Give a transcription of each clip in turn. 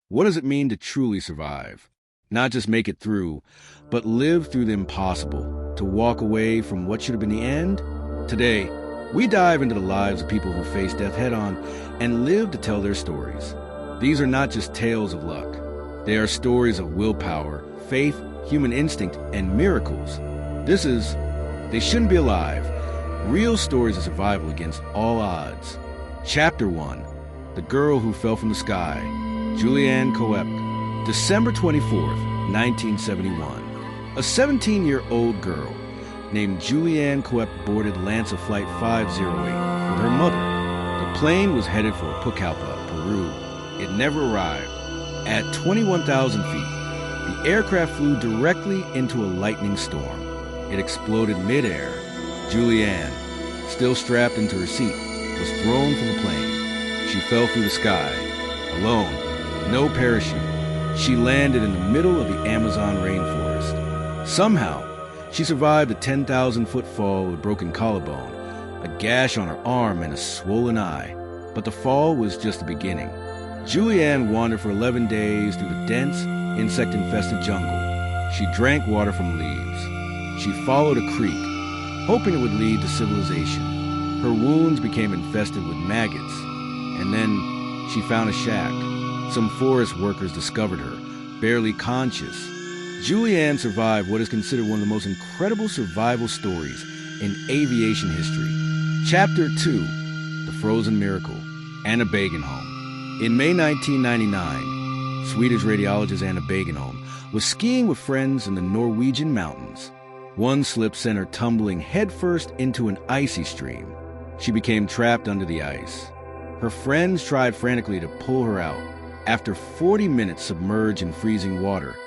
What does it mean to truly survive? Not just make it through, but live through the impossible, to walk away from what should have been the end? Today, we dive into the lives of people who face death head-on and live to tell their stories. These are not just tales of luck. They are stories of willpower, faith, human instinct, and miracles. This is They Shouldn't Be Alive, Real Stories of Survival Against All Odds. Chapter 1, The Girl Who Fell from the Sky, Juliane Koepcke. December 24th, 1971. A 17-year-old girl named Juliane Koepcke boarded Lancer Flight 508 with her mother. The plane was headed for Pucallpa, Peru. It never arrived. At 21,000 feet, the aircraft flew directly into a lightning storm. It exploded mid-air. Juliane, still strapped into her seat, was thrown from the plane. She fell through the sky, alone, no parachute. She landed in the middle of the Amazon rainforest. Somehow, she survived a 10,000-foot fall with a broken collarbone, a gash on her arm, and a swollen eye. But the fall was just the beginning. Juliane wandered for 11 days through the dense, insect-infested jungle. She drank water from leaves. She followed a creek, hoping it would lead to civilization. Her wounds became infested with maggots, and then she found a shack. Some forest workers discovered her, barely conscious. Juliane survived what is considered one of the most incredible survival stories in aviation history. Chapter 2, The Frozen Miracle, Anna Bagenholm. In May 1999, Swedish radiologist Anna Bagenholm was skiing with friends in the Norwegian mountains. One slip sent her tumbling headfirst into an icy stream. She became trapped under the ice. Her friends tried frantically to pull her out. After 40 minutes submerged in freezing water,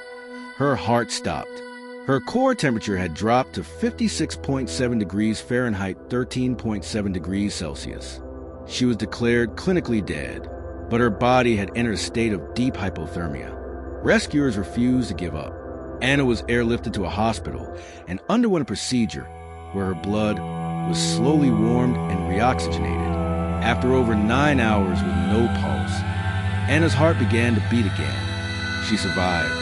her heart stopped. Her core temperature had dropped to 56.7 degrees Fahrenheit, 13.7 degrees Celsius. She was declared clinically dead, but her body had entered a state of deep hypothermia. Rescuers refused to give up. Anna was airlifted to a hospital and underwent a procedure where her blood was slowly warmed and reoxygenated. After over 9 hours with no pulse, Anna's heart began to beat again. She survived.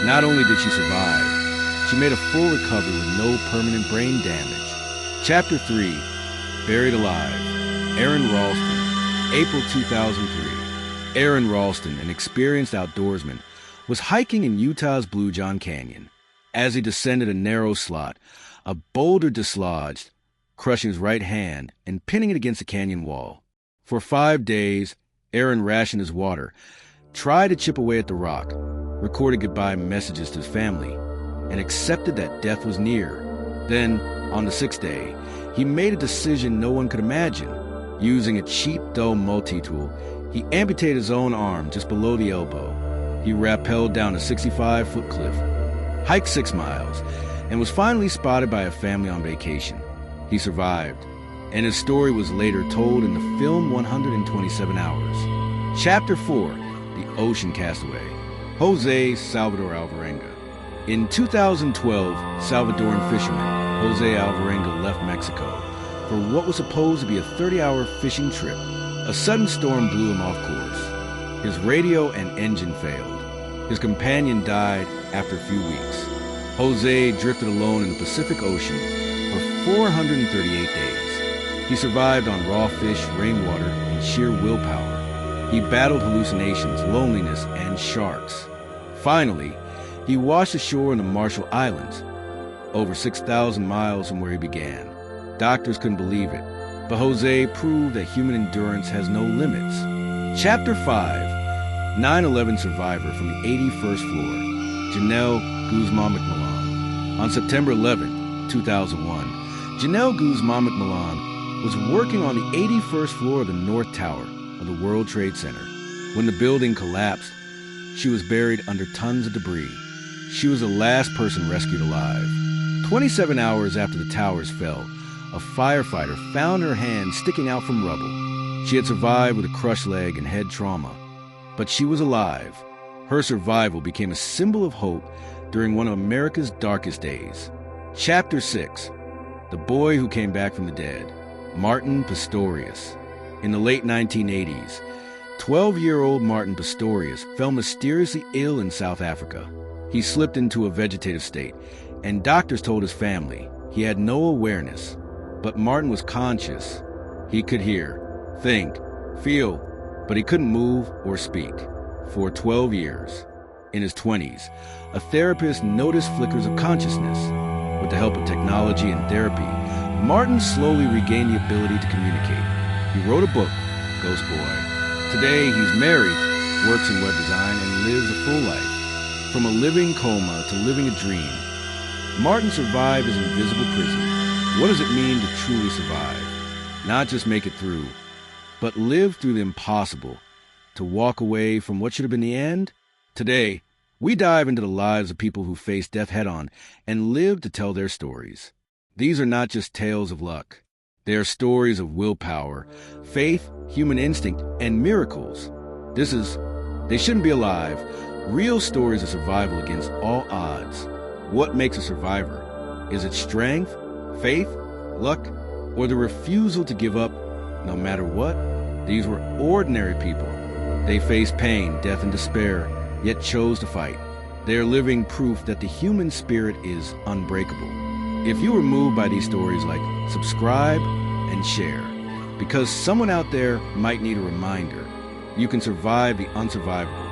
Not only did she survive, she made a full recovery with no permanent brain damage. Chapter 3, Buried Alive, Aron Ralston, April 2003. Aron Ralston, an experienced outdoorsman, was hiking in Utah's Blue John Canyon. As he descended a narrow slot, a boulder dislodged, crushing his right hand and pinning it against the canyon wall. For 5 days, Aron rationed his water, tried to chip away at the rock, recorded goodbye messages to his family, and accepted that death was near. Then, on the 6th day, he made a decision no one could imagine. Using a cheap, dull multi-tool, he amputated his own arm just below the elbow. He rappelled down a 65-foot cliff, hiked 6 miles, and was finally spotted by a family on vacation. He survived, and his story was later told in the film 127 Hours. Chapter 4, The Ocean Castaway, Jose Salvador Alvarenga. In 2012, Salvadoran fisherman Jose Alvarenga left Mexico for what was supposed to be a 30-hour fishing trip. A sudden storm blew him off course. His radio and engine failed. His companion died after a few weeks. Jose drifted alone in the Pacific Ocean for 438 days. He survived on raw fish, rainwater, and sheer willpower. He battled hallucinations, loneliness, and sharks. Finally, he washed ashore in the Marshall Islands, over 6,000 miles from where he began. Doctors couldn't believe it, but Jose proved that human endurance has no limits. Chapter 5, 9/11 survivor from the 81st floor, Janelle Guzman McMillan. On September 11, 2001, Janelle Guzman McMillan was working on the 81st floor of the North Tower of the World Trade Center. When the building collapsed, she was buried under tons of debris. She was the last person rescued alive. 27 hours after the towers fell, a firefighter found her hand sticking out from rubble. She had survived with a crushed leg and head trauma, but she was alive. Her survival became a symbol of hope during one of America's darkest days. Chapter 6, The Boy Who Came Back from the Dead, Martin Pistorius. In the late 1980s, 12-year-old Martin Pistorius fell mysteriously ill in South Africa. He slipped into a vegetative state, and doctors told his family he had no awareness. But Martin was conscious. He could hear, think, feel, but he couldn't move or speak. For 12 years. In his 20s, a therapist noticed flickers of consciousness. With the help of technology and therapy, Martin slowly regained the ability to communicate. He wrote a book, Ghost Boy. Today, he's married, works in web design, and lives a full life. From a living coma to living a dream, Martin survived his invisible prison. What does it mean to truly survive? Not just make it through, but live through the impossible. To walk away from what should have been the end? Today, we dive into the lives of people who face death head-on and live to tell their stories. These are not just tales of luck. They are stories of willpower, faith, human instinct, and miracles. They shouldn't be alive. Real stories of survival against all odds. What makes a survivor? Is it strength, faith, luck, or the refusal to give up no matter what? These were ordinary people. They faced pain, death, and despair, yet chose to fight. They are living proof that the human spirit is unbreakable. If you were moved by these stories, subscribe and share, because someone out there might need a reminder. You can survive the unsurvivable.